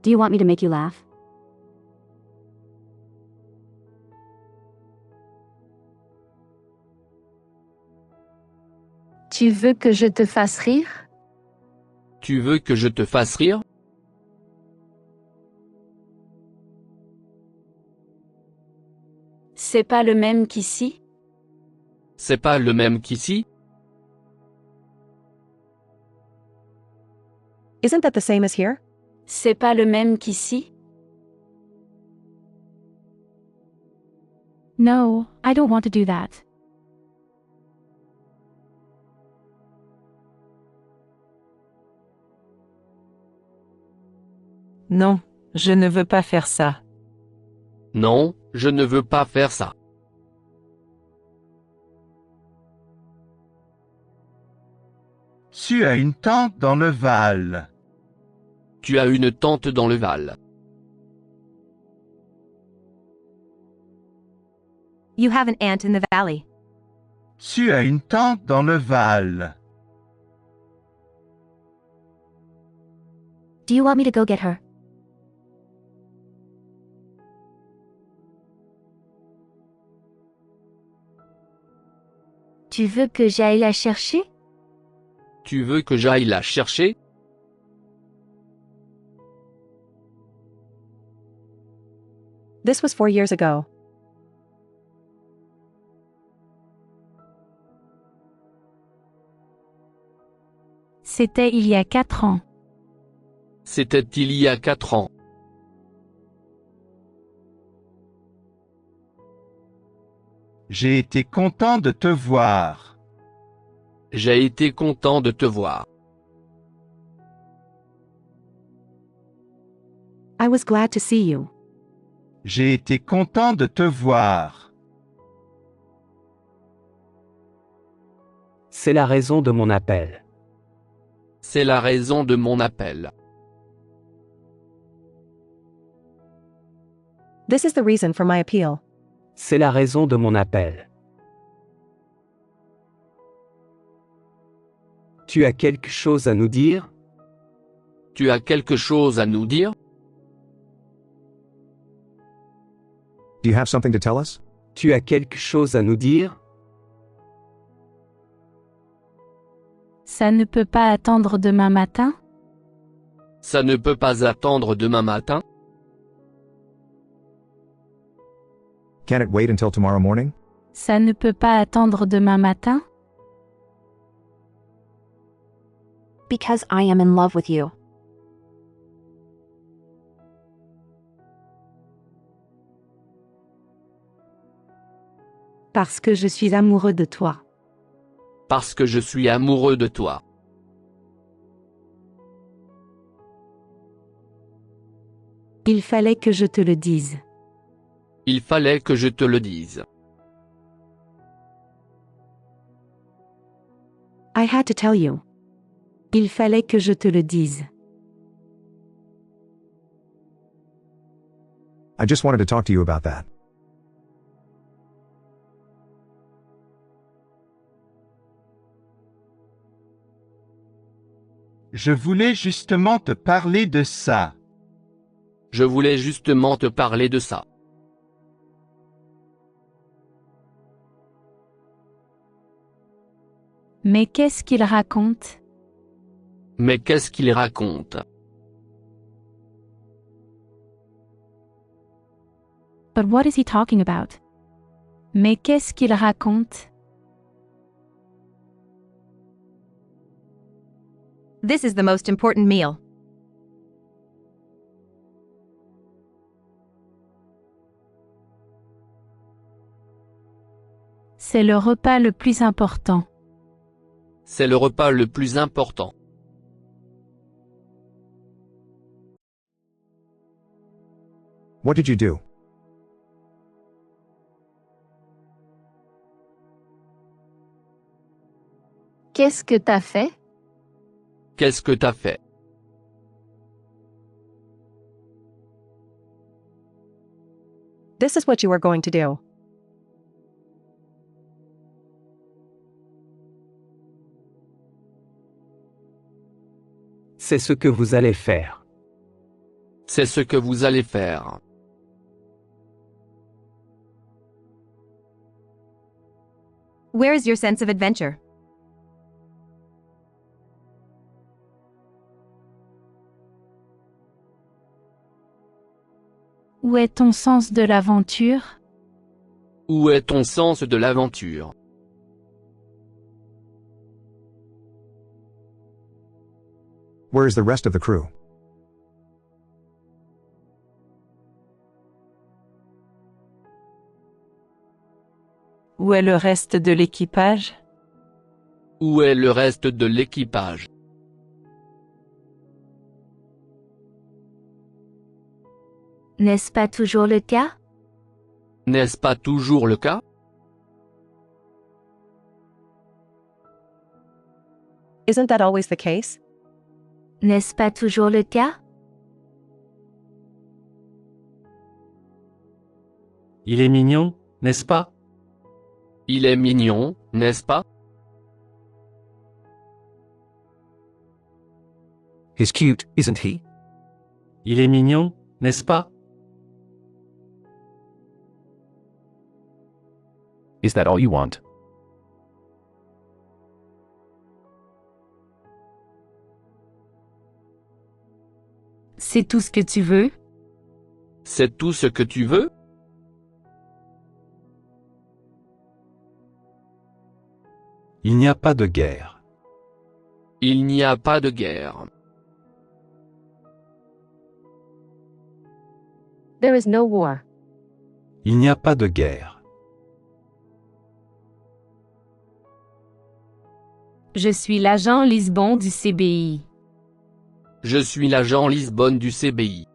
Do you want me to make you laugh? Tu veux que je te fasse rire? Tu veux que je te fasse rire? C'est pas le même qu'ici? C'est pas le même qu'ici? Isn't that the same as here? C'est pas le même qu'ici? No, I don't want to do that. Non, je ne veux pas faire ça. Non, je ne veux pas faire ça. Tu as une tante dans le Val. Tu as une tante dans le Val. You have an aunt in the valley. Tu as une tante dans le Val. Do you want me to go get her? Tu veux que j'aille la chercher? Tu veux que j'aille la chercher? This was 4 years ago. C'était il y a 4 ans. C'était il y a 4 ans. J'ai été content de te voir. J'ai été content de te voir. I was glad to see you. J'ai été content de te voir. C'est la raison de mon appel. C'est la raison de mon appel. This is the reason for my appeal. C'est la raison de mon appel. Tu as quelque chose à nous dire? Tu as quelque chose à nous dire? Do you have something to tell us? Tu as quelque chose à nous dire? Ça ne peut pas attendre demain matin? Ça ne peut pas attendre demain matin? Can it wait until tomorrow morning? Ça ne peut pas attendre demain matin? Because I am in love with you. Parce que je suis amoureux de toi. Parce que je suis amoureux de toi. Il fallait que je te le dise. Il fallait que je te le dise. I had to tell you. Il fallait que je te le dise. I just wanted to talk to you about that. Je voulais justement te parler de ça. Je voulais justement te parler de ça. Mais qu'est-ce qu'il raconte? Mais qu'est-ce qu'il raconte? But what is he talking about? Mais qu'est-ce qu'il raconte? This is the most important meal. C'est le repas le plus important. C'est le repas le plus important. What did you do? Qu'est-ce que t'as fait? Qu'est-ce que t'as fait? This is what you are going to do. C'est ce que vous allez faire. C'est ce que vous allez faire. Where's your sense of adventure? Où est ton sens de l'aventure? Où est ton sens de l'aventure? Where is the rest of the crew? Où est le reste de l'équipage? Où est le reste de l'équipage? N'est-ce pas toujours le cas? N'est-ce pas toujours le cas? Isn't that always the case? N'est-ce pas toujours le cas? Il est mignon, n'est-ce pas? Il est mignon, n'est-ce pas? He's cute, isn't he? Il est mignon, n'est-ce pas? Is that all you want? C'est tout ce que tu veux? C'est tout ce que tu veux? Il n'y a pas de guerre. Il n'y a pas de guerre. There is no war. Il n'y a pas de guerre. Je suis l'agent Lisbon du CBI. Je suis l'agent Lisbonne du CBI.